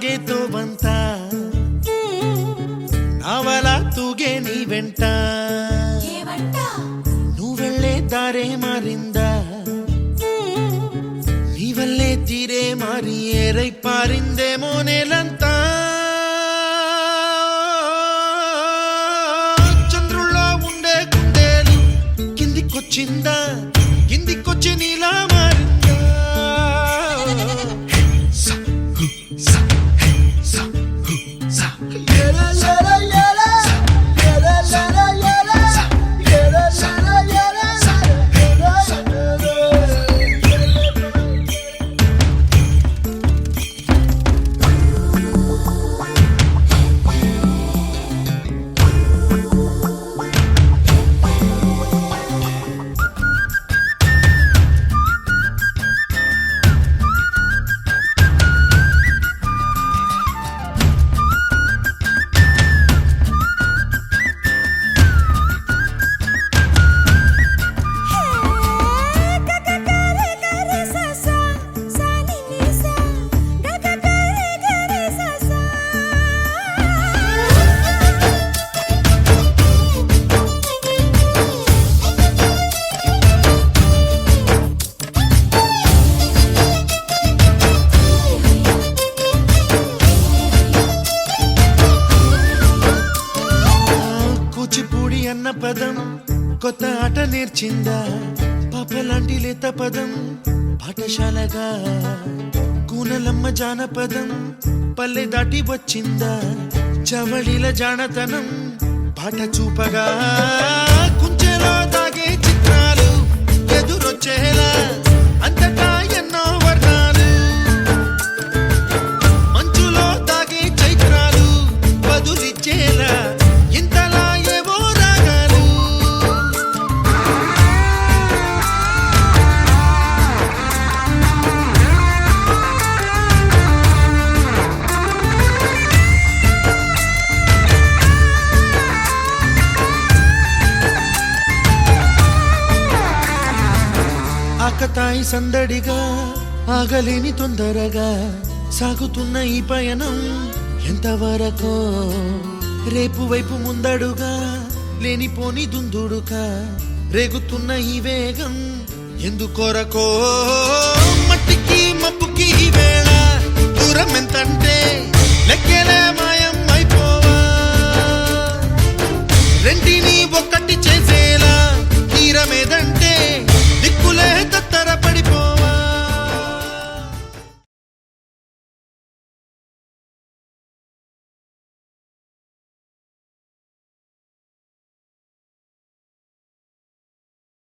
ಸಾಗೇತೋ ಬಂತ ನಾವಲ ತೂಗೆ ನೀ వెంట నువ్వెళ్ళే దారే మారిందా నీవల్లే తీరే మారి ఏరై పారిందేమో నేలంతా చంద్రుల్లో ఉండే గుండెలు కిందికొచ్చిందా కిందికొచ్చి నీలా మారిందా అన్న పదం కొత్త ఆట నేర్చిందా పాపలాంటి లేత పదం పాఠశాలగా కూనలమ్మ జానపదం పల్లె దాటి వచ్చిందా చవళిల జానతనం పాట చూపగా కుంచెలో దాగే చిత్రాలు ఎదురొచ్చేలా అంతటా ఎన్నో వర్ణాలు మంచులో దాగే చైత్రాలు బదులిచ్చేలా ఇంతలా ఆకతాయి సందడిగా ఆగలేని తొందరగా సాగుతున్న ఈ పయనం ఎంతవరకో రేపు వైపు ముందడుగా లేనిపోని దుందుడుగా రేగుతున్న ఈ వేగం ఎందుకొరకో మట్టికి మబ్బుకి ఈ వేళ దూరం ఎంతంటే లెక్కలే మాయం అయిపోవా రెంటిని ఒక్కటి చేసేలా తీరమేదంటే